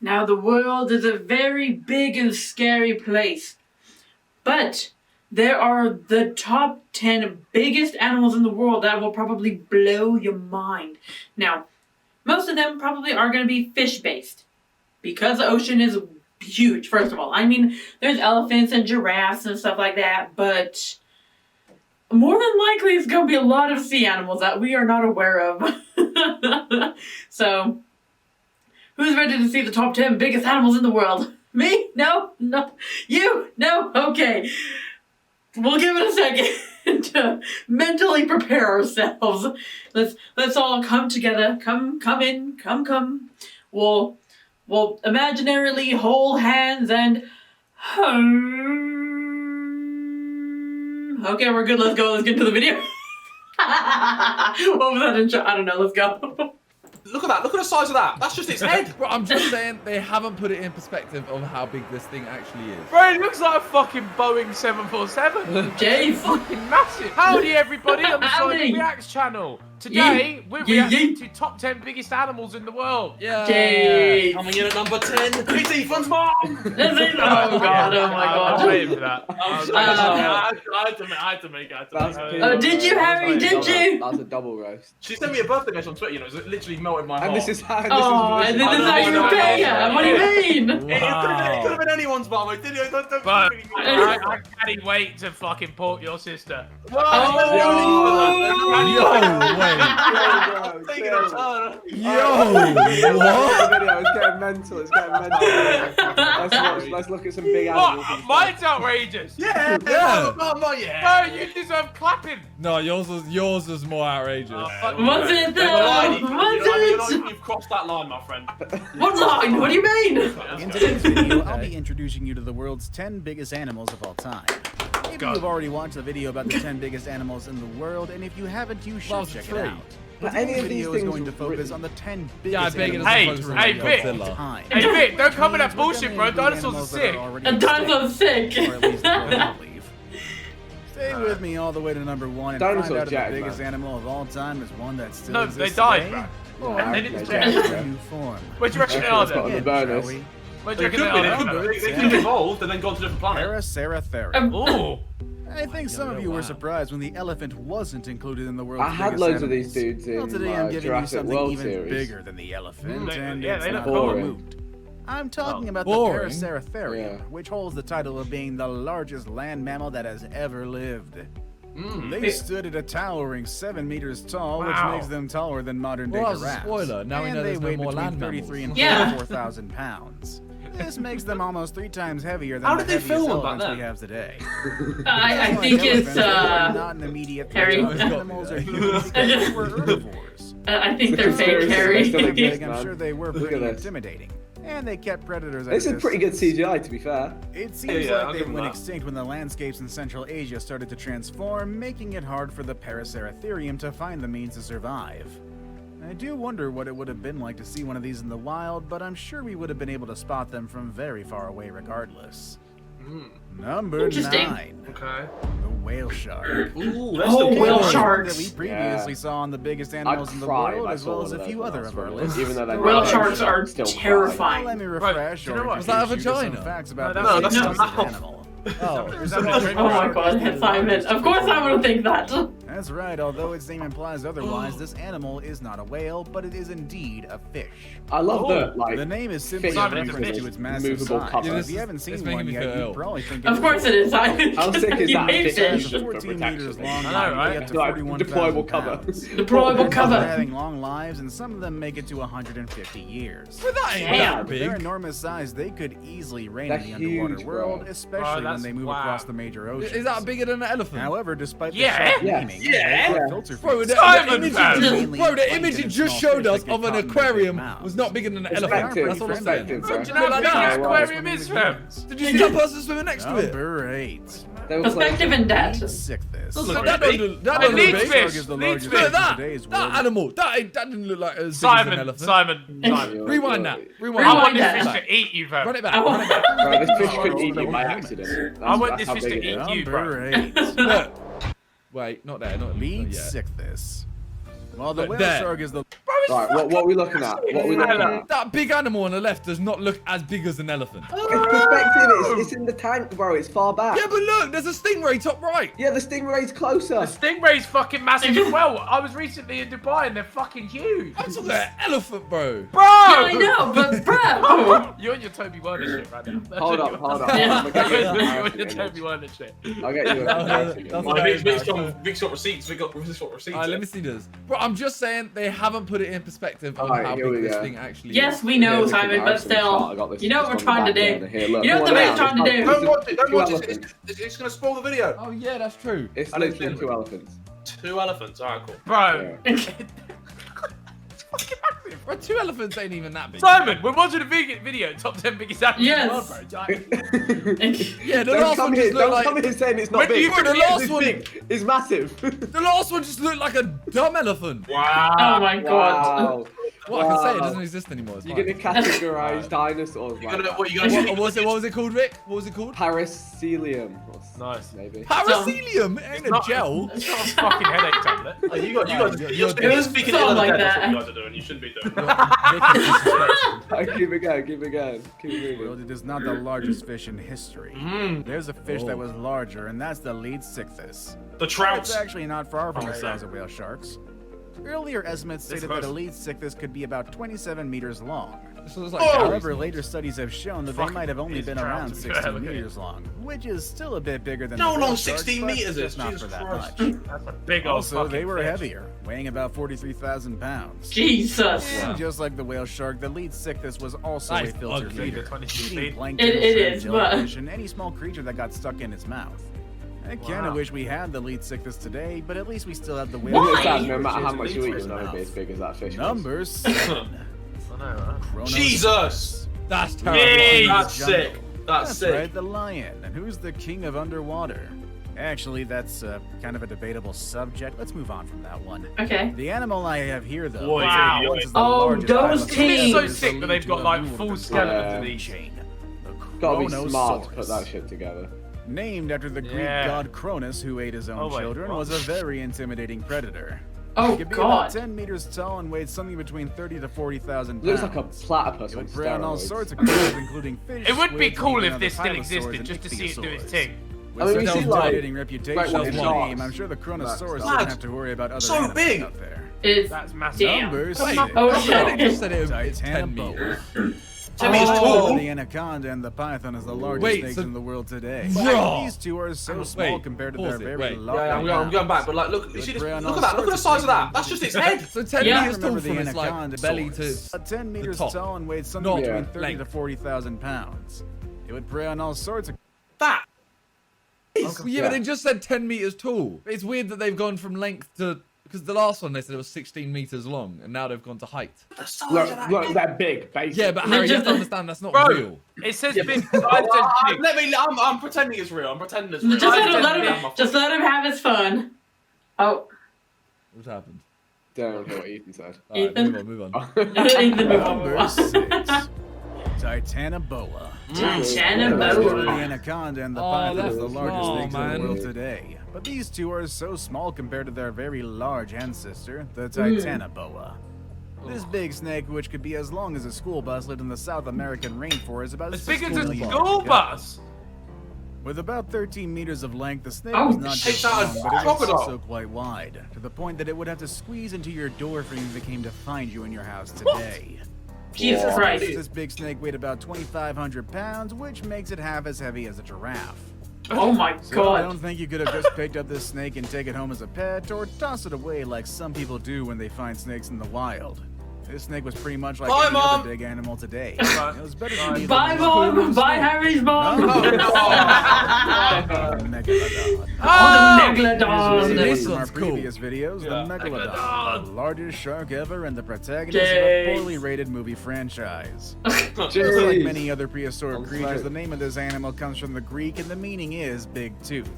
Now, the world is a very big and scary place, but there are the top 10 biggest animals in the world that will probably blow your mind. Now, most of them probably are going to be fish-based, because the ocean is huge, first of all. I mean, there's elephants and giraffes and stuff like that, but more than likely it's going to be a lot of sea animals that we are not aware of. So, who's ready to see the top 10 biggest animals in the world? Me? No? No. You? No? Okay. We'll give it a second to mentally prepare ourselves. Let's all come together. Come in. Come. We'll imaginarily hold hands and okay, we're good. Let's go. Let's get into the video. What was that intro? I don't know. Let's go. Look at that. Look at the size of that. That's just its head. Bro, I'm just saying they haven't put it in perspective of how big this thing actually is. Bro, it looks like a fucking Boeing 747. Jeez. Fucking massive. Howdy, everybody, on the Sidemen Reacts channel. Today, we're reacting to top 10 biggest animals in the world. Yeah. Jeez. Coming in at number 10, it's Ethan's mom. Oh god, oh my god. I'm waiting for that. I had to make it. Did you, Harry? Did you? That was a double roast. She sent me a birthday message on Twitter, you know, it literally melted my heart. And this is how. And this is how you repay her. What do you mean? It could have been anyone's mom. I didn't. But I can't wait to fucking port your sister. Taking a turn. It's getting mental. It's getting mental. Let's look at some big animals. What? Mine's outrageous. Yeah. Bro, you deserve clapping. No, yours was more outrageous. What's it though? What's it? You've crossed that line, my friend. What line? What do you mean? In today's video, I'll be introducing you to the world's 10 biggest animals of all time. Maybe you've already watched the video about the 10 biggest animals in the world, and if you haven't, you should check it out. But any today's of these video is things going to focus on the 10 biggest Yeah, I beg it animals doesn't Hey, focus hey, on Vic. Godzilla. time. Hey, Vic, don't come with that We're bullshit, gonna bro. include Dinosaurs are animals that sick. already And dinosaurs extinct, sick. or at least they believe. Stay with me all the way to number 1 and Dinosaurs find out if jacked, the biggest man. animal of all time is one that still No, exists they died, today, bro. or They didn't is die. just in a new form. What do you reckon they are It's got then? the Shall bonus. we? What do you They reckon could they be. are? They could have evolved and then gone to a different planet. Paraceratotherium. Ooh. I think some of you were surprised when the elephant wasn't included in the world's I had biggest loads of animals. these dudes in Well, today I'm giving you Jurassic something World even series. bigger than the elephant, and yeah, it's they not look boring. removed. I'm talking about Boring? the Paraceratotherium, Yeah. which holds the title of being the largest land mammal that has ever lived. They stood at a towering 7 meters tall, which Wow. makes them taller than modern-day Well, that's a giraffes. spoiler. Now we and know they there's no weigh more between land 33 and Yeah. 44,000 pounds. This makes them almost 3 times heavier than How the did they heaviest film them back elephants we then? have today. I think it's not an immediate threat Harry. to us. Animals are human because they were herbivores. I think they're fake, Harry. Still exist, I'm man. sure they were Look at pretty this. intimidating. And they kept predators at This a is pretty good distance. CGI, to be fair. It seems Yeah, I'll like they give 'em went that. extinct when the landscapes in Central Asia started to transform, making it hard for the Paraceratotherium to find the means to survive. I do wonder what it would have been like to see one of these in the wild, but I'm sure we would have been able to spot them from very far away regardless. Number Interesting. 9. Okay. The whale shark. Ooh, that's Oh, the whale That sharks. we previously saw on the biggest animals in the cried world, if I as saw well one as a of few those other when I of our saw them, lists. even though they're Whale not sharks actually are still terrifying. Let me Right, refresh do you know or what? Was that a introduce you to some vagina? facts about No, this that's interesting a mouth. animal. Oh. Is that a Oh my god, Simon. Of course I'm gonna think that. That's right, although its name implies otherwise, this animal is not a whale, but it is indeed a fish. I love the, like, The name is simply a fish reference to its massive movable size. cover. Yeah, If you haven't it's seen making one me yet, feel you ill. probably think Of course it is, Simon. How sick is You that? hate Fish fish. for 14 meters protection. long, I know, right? weigh up to Like, 41,000 deployable cover. pounds. Deployable They're cover. having long lives, and some of them make it to 150 years. But that ain't Damn. that With their big. enormous size, they could easily reign They're in the underwater huge, world, bro. especially Oh, when that's- they move wow. across the major oceans. Is that bigger than an elephant? However, despite the Yeah. sharp Yeah. naming, Yeah. they are filter Bro, feeds. the Simon, image, fam. the image it just showed us of an aquarium was not bigger than an elephant. Perspective, That's what I'm saying. perspective, Bro, bro. do you know how Like big that. this aquarium is, fam? Did you see that person swimming next to it? Number 8. They were close. Perspective and depth. Sick this. Look, Look that big. don't look, that Hey, don't look leech big. fish. Is the Leech largest fish. Look at in today's that. That world. animal. That didn't look like as big as an Simon, elephant. Simon. Rewind that. I Rewind Rewind want that. this that. fish to eat you, fam. Run it back. I Run want- it back. Bro, this fish couldn't eat me by accident. I want That's this how fish big to it eat is. you, bro. Number 8. Look. Wait, not there. Not Meat yet. sick this. While the whale There. shark is the Bro, Right, what are we looking at? What are we looking at? That big animal on the left does not look as big as an elephant. It's perspective. It's in the tank, bro. It's far back. Yeah, but look, there's a stingray top right. Yeah, the stingray's closer. The stingray's fucking massive as well. I was recently in Dubai and they're fucking huge. I'm talking about an elephant, bro. Bro! Yeah, I know, but bro. You're on your Toby Werner shit right now. Hold up. Yeah. I'll get you You're an on your image. Toby Werner shit. I'll get you an image. Vic's got receipts. Vic's got receipts. Alright, let me see this. Bro, I'm just saying they haven't put it in perspective of Alright, how here we big this go. thing actually Yes, is. we know, Yeah, Simon, I but actually shot. I still. got this You know what we're just on trying to the do. back burner. Here, look. You know what the Come way on, trying to do. Don't watch it. Don't Two watch it. elephants. It's going to spoil the video. Oh yeah, that's true. It's literally 2 elephants. 2 elephants. All right, cool. Bro. Yeah. Bro, 2 elephants ain't even that big. Simon, we're watching a video, top 10 biggest animals in the world, Yes. bro. Yeah, the Don't last come one here. just looked Don't come like here saying it's not When do big. you think the last It's one. big. It's massive. The last one just looked like a dumb elephant. Wow. Oh my god. Wow. Well, I can say it Wow. doesn't exist anymore. It's You're fine. gonna categorize dinosaurs You're like gonna, that. what, you're gonna What was it? What was it called, Rick? What was it called? Paracelium. Nice. Maybe. Paracelium. It ain't a gel. It's not a fucking headache tablet. Oh, you guys, you're It was speaking something ill of like the dead. That's that. what you guys are doing. You shouldn't be doing that. Keep it going. Keep it going. Keep it Well, moving. it is not the largest fish in history. There's a fish that was larger, and that's the leadsichthys. The trouts. It's actually not far from the size of whale sharks. Earlier estimates This stated that a close. leadsichthys could be about 27 meters long. This looks like However, later studies have shown that they Fuck, might have only these been trouts around are 16 good. meters long, which is still a bit bigger than No, the no, whale sharks, 16 but meters just is, not Jesus for that Christ. much. That's a big old Also, fucking they were fish. heavier, weighing about 43,000 pounds. Jesus. And just like the whale shark, the leadsichthys was also a Nice, filter ugly. feeder, 26 eating feet. plankton, It is, shrimp, but- jellyfish, and any small creature that got stuck in its mouth. I kinda Wow. wish we had the leadsichthys today, but at least we still have the whale. Why? shark, No matter how which much is you eat, least you'll never enough. be as big as that fish. Number 7. I know, right? Kronos. Jesus. That's Yay, terrifying. that's Jungle. sick. That's sick. right, the lion. And who's the king of underwater? Actually, that's kind of a debatable subject. Let's move on from that one. Okay. The animal I have here, though, Wow. is the Oh, largest those island Isn't it so teams. sick that they've got like full skeletons of these? chain. The Gotta be smart to put Kronosaurus. that shit together. Named after the Greek Yeah. god Cronus, who ate his own Oh, wait, children, what? was a very intimidating predator. Oh It could be about god. 10 meters tall and weighed something between 30 to 40,000 pounds. Looks like a platypus It on would prey on all steroids. sorts of creatures, including fish. It would be squids, cool and if even this other still pilosaurs existed, and just to see it do its ichthyosaurs. thing. With I mean, we such see, a like, dominating reputation like, and sharks. name, I'm sure the Kronosaurus That's- doesn't have to worry about other so animals big. out there. It's That's massive. damn. Number Wait, 6. Oh, I shit. just said it was 10 Titanoboa. meters. 10 meters Oh. tall. The anaconda and the python is the largest Wait, snakes so- in the world today. Bro. These two are so small Wait, compared to pause their it, very wait. large. Yeah, I'm going back, but like, look, you see this? prey on Look all at that. Look at the sorts size of of that. things. That's just its head. So 10 Yeah. meters tall Remember from the its like anaconda belly to About 10 meters top. tall and weighed something Not between Yeah. 30 to length. 40,000 pounds. It would prey on all sorts of. That. Yeah, but they just said 10 meters tall. It's weird that they've gone from length to... Because the last one they said it was 16 meters long, and now they've gone to height. Look, they're big, basically. Yeah, but Harry, you have to understand that's not Bro. real. It says Yeah, big. but- I said big. Let me. I'm pretending it's real. I'm pretending it's real. Just I let him, said let big, him, my just let him have his fun. Oh, What happened? Don't know what Ethan said. Alright, Ethan? move on. Ethan, move on, move Number on. 6. Titanoboa. The Titanoboa. anaconda and the Oh, python that's is the largest small, snakes in man. the world today. But these two are so small compared to their very large ancestor, the Titanoboa. This big snake, which could be as long as a school bus, lived in the South American rainforest about As 6 big as a million school years ago. bus. With about 13 meters of length, the snake Oh, was not shit. just long, It's but a it was crocodile. also quite wide, to the point that it would have to squeeze into your door for you if it came to find you in your house today. Jesus Christ. This big snake weighed about 2,500 pounds, which makes it half as heavy as a giraffe. Oh my So I don't god. think you could have just picked up this snake and take it home as a pet, or toss it away like some people do when they find snakes in the wild. This snake was pretty much like Bye, any Mom. other big animal today. Bye. It was better than either Bye, one. mom. Bye, Harry's mom. No. Oh, Megalodon. Oh, the This was megalodon. This from our one's cool. previous videos, Yeah. the Megalodon, Megalodon. the largest shark ever and the protagonist of Jeez. a poorly rated movie franchise. Just like Jeez. many other prehistoric I'm creatures, sorry. the name of this animal comes from the Greek and the meaning is big tooth.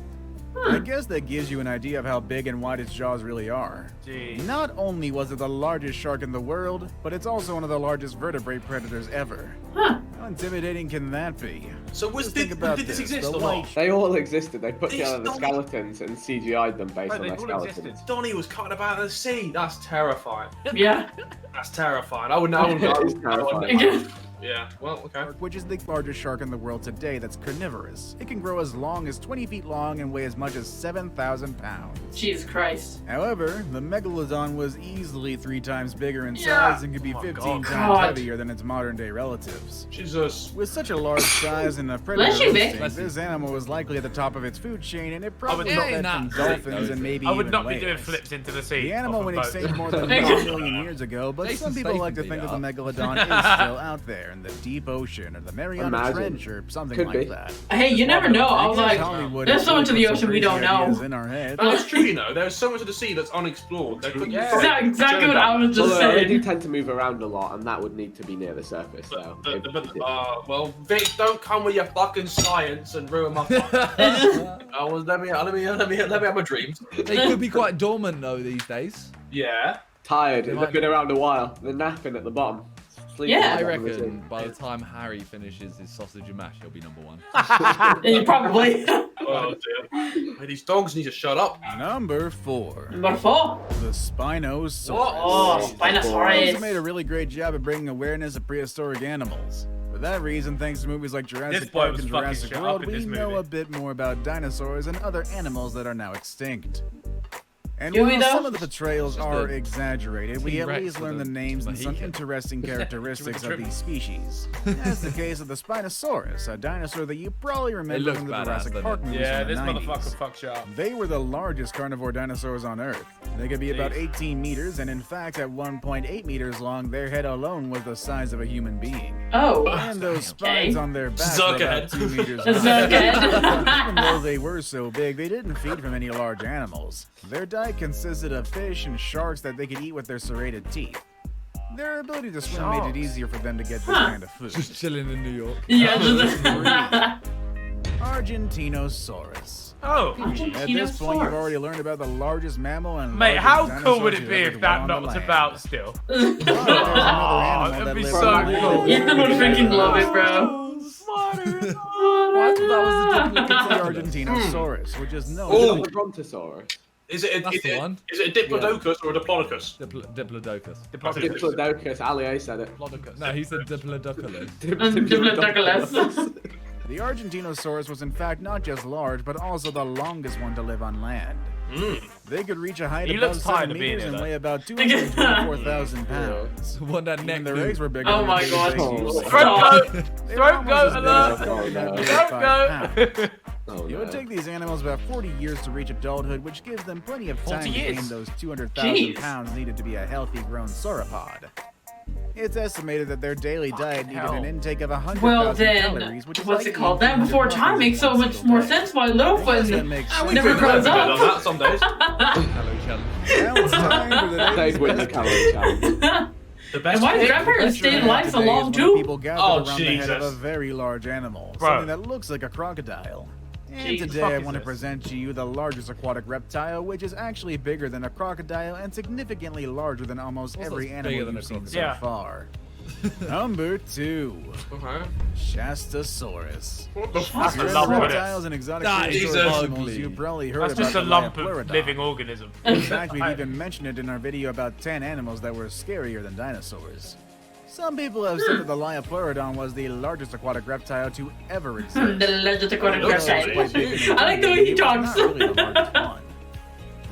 I guess that gives you an idea of how big and wide its jaws really are. Jeez. Not only was it the largest shark in the world, but it's also one of the largest vertebrate predators ever. Huh. intimidating can that be? So Just think about did this this, exist the or white not? They all existed. They put These together the don't- skeletons and CGI'd them based Right, on they their all skeletons. existed. Donnie was cutting about in the sea. That's terrifying. Yeah. That's terrifying. I wouldn't It is go. terrifying. Yeah. Well, okay. shark, which is the largest shark in the world today that's carnivorous. It can grow as long as 20 feet long and weigh as much as 7,000 pounds. Jesus Christ. However, the megalodon was easily 3 times bigger in Yeah. size and could be Oh my 15 God. times God. heavier than its modern-day relatives. Jesus. With such a large size and a Bless predator you, Vic. instinct, this animal was likely at the top of its food chain, and it probably not- fed nah, from nah, dolphins nah, and maybe I would even not be whales. doing flips into the sea. The animal off went a boat. extinct more than Thank 1 you. million years ago, but Jason some people Statham like to beat think that the up. megalodon is still out there in the deep ocean or the Mariana Imagine. Trench or something Could like be. that. Hey, you never know. I I was guess like, Hollywood there's is so much of the full ocean we crazy don't know. ideas in our head. That's true, you know. There's so much of the sea that's unexplored. They could Yeah. Exactly what I was just Although they do saying. tend to move around a lot, and that would need to be near the surface. So Well, Vic, don't come with your fucking science and ruin my fun. Let me have my dreams. They could be quite dormant though these days. Yeah. tired. They They've might been be. around a while. They're napping at the bottom. Sleeping Yeah. at I the bottom of the reckon sea. by the time Harry finishes his sausage and mash, he'll be number 1. Yeah, probably. Oh dear. Hey, these dogs need to shut up. Number 4. Number 4. The Spinosaurus. Oh, Scientists Spinosaurus. made a really great job of bringing awareness of prehistoric animals. For that reason, thanks to movies like This Jurassic boy Park was and fucking Jurassic shit up World, in we this know movie. a bit more about dinosaurs and other animals that are now extinct. And Do we, while though? some of the portrayals Just are a exaggerated, we at T-Rex least learn the with a names and some Mohican. interesting characteristics of trim. these species. That's the case of the Spinosaurus, a dinosaur that you probably remember looks from the badass, Jurassic doesn't Park it? movies Yeah, from the this 90s. motherfucker fucks you up. They were the largest carnivore dinosaurs on Earth. They could be about 18 meters, and in fact, at 1.8 meters long, their head alone was the size of a human being. Oh. And those Okay. spines on their back were about Zuckhead. 2 meters That's high. not good. Even though they were so big, they didn't feed from any large animals. Their diet consisted of fish and sharks that they could eat with their serrated teeth. Their ability to swim made it Sharks. easier for them to get this Huh. kind of food. Just chilling in New York. Yeah, just. Argentinosaurus. Oh, At this point, you've already learned about the largest mammal and mate, largest how cool would dinosaur it to be ever if that dwell on the knocked land. about still? But there's another animal it'd that be lives so on the cool. land. You would freaking love it, bro. What? That was the It's the Argentinosaurus, which is known Oh, as the Brontosaurus. Is it That's the one. is it a Diplodocus or a Diplodocus? Diplodocus. Diplodocus. Ali said it. No, he said Diplodocus. Diplodocus. The Argentinosaurus was in fact not just large, but also the longest one to live on land. They could reach a height He above looks tired 7 of being meters here, and though. weigh about 224,000 pounds. One that neck. And their eggs were bigger Oh than my the God. babies they used. Oh. Throat goat! They were Throat almost goat as big alert! as a dog, about Throat 95 goat! pounds. Oh, It would no. take these animals about 40 years to reach adulthood, which gives them plenty of 40 time to years? gain those 200,000 Jeez. pounds needed to be a healthy grown sauropod. It's estimated that their daily diet needed hell. an intake of 100,000 Well calories, which then, is what's like it called? eating That before 100 time makes so muffins much in a more single day. sense why I guess that Littlefoot makes never sense. grows Done up. that some days. Now it's time for the Dave Whitney calorie challenge. The best And why pick. grandparents stayed alive so Today is long when too? People gather Oh, around the head of a Jesus. very large animal, Bro. something that looks like a crocodile. And Jeez, today fuck I is want to this? present to you the largest aquatic reptile, which is actually bigger than a crocodile and significantly larger than almost Also, every it's animal bigger than you've a seen so crocodile. far. Number 2, Okay. Shastasaurus. What the If fuck? you're a into lump of reptiles and exotic That is prehistoric Jesus. animals, you've probably heard That's about just a the lump of Liopleurodon. living organism. In fact, we've even mentioned it in our video about 10 animals that were scarier than dinosaurs. Some people have said that the Liopleurodon was the largest aquatic reptile to ever exist. The legend according to Looks website. like it. I like the way he It was talks. not really the largest one.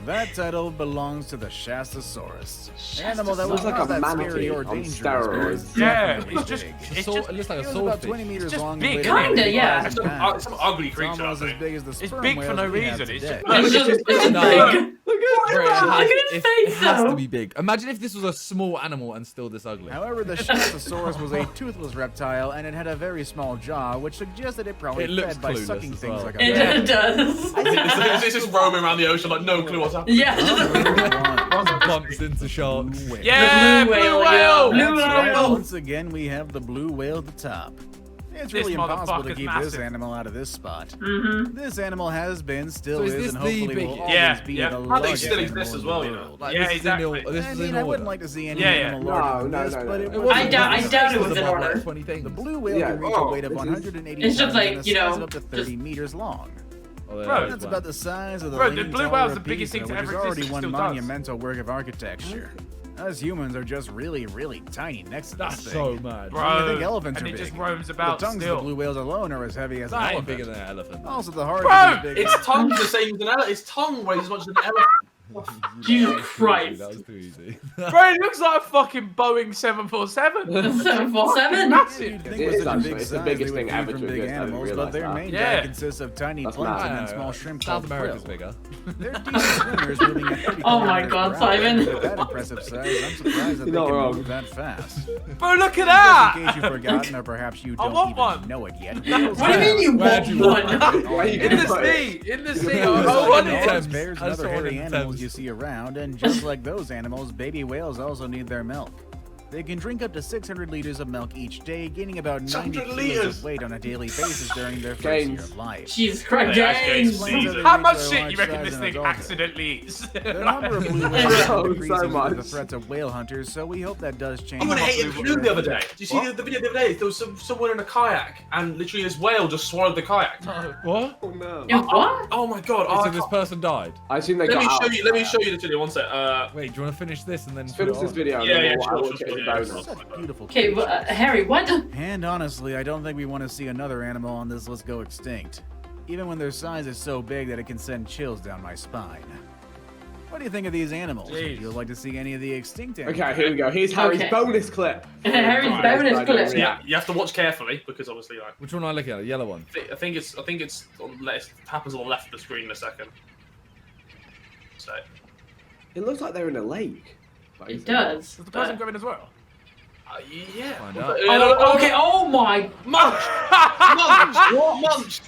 That title belongs to the Shastasaurus, an animal that was Looks like not a that manatee scary or on dangerous. steroids. but Yeah, definitely it's just, big. it's So, just, it looks like It a was about 20 swordfish. meters just long. big. and weighed Kinda, yeah. 85 Some, pounds. some ugly It's creature. I almost as think. big as the It's sperm big for whales no we have reason, it's today. just- It's just No. big. Bro, Look at his face, it has though. to be big. Imagine if this was a small animal and still this ugly. However, the Shastasaurus was a toothless reptile, and it had a very small jaw, which suggested it probably It looks fed by clueless sucking as things well. like a It rat. does. This is roaming around the ocean like no clue what's happening. Yeah. Bumps into sharks. yeah, blue blue whale, whale! yeah. That's Blue right. whale. Once again, we have the blue whale at the top. It's This really impossible to motherfucker's keep massive. this animal out of this spot. Mm-hmm. This animal has been, still So is is, this and the hopefully will biggest? always Yeah, be yeah. the I think it largest still animal exists in as the well, you know. world. Like, Yeah, this is in exactly. this I is mean, in I order. wouldn't like to see any Yeah, yeah. animal larger than No, this, no, but no. it It was wasn't I just doubt it above was in like order. 20 things. The blue whale Yeah, can reach a oh, weight of this is- 180 It's just tons like, and a you know, size of up to 30 just- meters long. Oh, there Bro, it is, That's man. about the size of the Bro, the Leaning blue Tower whale's of the biggest Pisa, thing to which ever is exist, already it one still does. monumental work of architecture. Us humans are just really, really tiny next to That's this so thing. mad. Why do you Bro, think elephants and are it just big? roams The about tongues of still. the blue whales alone are as heavy as an That ain't elephant. bigger than an elephant. Also, the heart Bro, is as big Its as... tongue's the same as an elephant. Its tongue weighs as much as an elephant. Jesus That was too easy, Christ. That was too easy. Bro, it looks like a fucking Boeing 747. 747. Massive. You'd think It with is such a actually- big it's the size, biggest they would thing feed ever from to big exist. I didn't animals, but realise their that. main Yeah. diet consists of tiny That's plankton mad. and small shrimp South called America's krill. bigger. They're decent swimmers, moving at 30 Oh my kilometers God, per hour. Simon. With that impressive size, I'm surprised that they You're not can wrong. move that fast. Bro, look at Just in that. case you've forgotten, or perhaps you I don't want even one. know it yet. What do you mean you Where'd want you one? Why are you In gonna the put sea. it? In the sea. Yeah, I it's want like it. Thames. Bears I and other saw it hairy in the animals Thames. you see around, and just like those animals, baby whales also need their milk. They can drink up to 600 liters of milk each day, gaining about 90 600 kilos liters. of weight on a daily basis during their first Gains. year of life. Jesus Christ. Yeah, that's James. crazy. Whales How reach much their shit large you reckon size this in thing adulthood. accidentally eats? The number of blue Oh, whales so increases with the much. threats of whale hunters, so we hope that does change. I'm gonna hate a canoe the other day. Did you see What? the video the other day? There was someone in a kayak, and literally this whale just swallowed the kayak. What? Oh no. Yeah, what? Oh my god! So I this can't- person died. I assume they let got me out. show you. Let me show you this video. One sec. Wait, do you want to finish this and then put Finish it this on? video. and Yeah, then yeah, we'll- sure, we'll sure, get the yeah, bonus. sure. Such beautiful Okay, creatures. Harry, what? And honestly, I don't think we want to see another animal on this list go extinct. Even when their size is so big that it can send chills down my spine. What do you think of these animals? Jeez. Would you like to see any of the extinct animals? Okay, here we go. Here's Harry's Okay. bonus clip. Harry's Right. bonus clip. Yeah, you have to watch carefully because obviously, like, Which one am I looking at? The yellow one. I think it's it happens on the left of the screen in a second. So It looks like they're in a lake. It does. Does the person go in as well? yeah. Find out. Oh, okay. Oh my. Munched. Munched.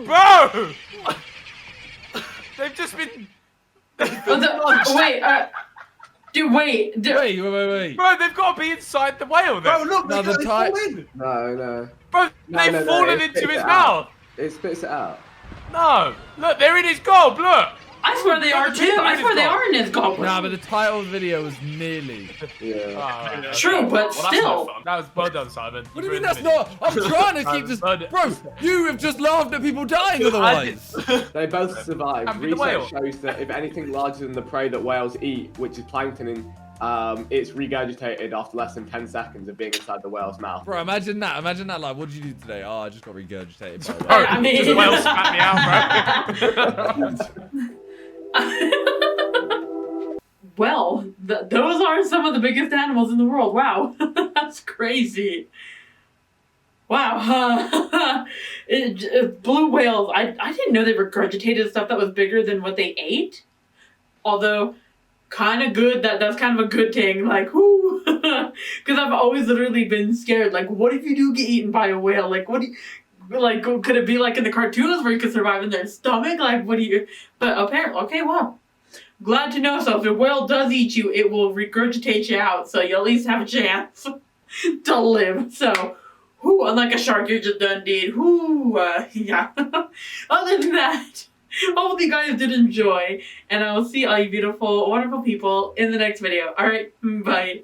Bro! They've just been... Wait. Dude, wait. Wait. Bro, they've got to be inside the whale then. Bro, look, No, they the fall tie- in. No. Bro, No, they've no, fallen it into spits his it mouth. out. It spits it out. No. Look, they're in his gob, look. I swear they are too. I swear they are in his goblet. Nah, but the title of the video was nearly. Yeah. Alright. True, but Well, that's still. no fun. That was well done, Simon. What do you You've mean that's ruined the not? I'm trying to keep this. Bud. Bro, you have just laughed at people dying otherwise. They both survived. And with the whale. Research shows that if anything larger than the prey that whales eat, which is plankton, it's regurgitated after less than 10 seconds of being inside the whale's mouth. Bro, imagine that. Imagine that. Like, what did you do today? Oh, I just got regurgitated by a Bro, whale. I mean- just well spat me out, bro. Well, those are some of the biggest animals in the world. Wow. That's crazy. Wow. Blue whales. I didn't know they regurgitated stuff that was bigger than what they ate. Although, kind of good. That's kind of a good thing. Like, whoo. Because I've always literally been scared. Like, what if you do get eaten by a whale? Like, what do you... Like, could it be like in the cartoons where you could survive in their stomach? Like, what do you... But apparently... Okay, well... Glad to know. So if a whale does eat you, it will regurgitate you out. So you at least have a chance to live. So, whoo, unlike a shark, you're just done, dude. Whoo, yeah. Other than that, hope you guys did enjoy. And I will see all you beautiful, wonderful people in the next video. Alright, bye.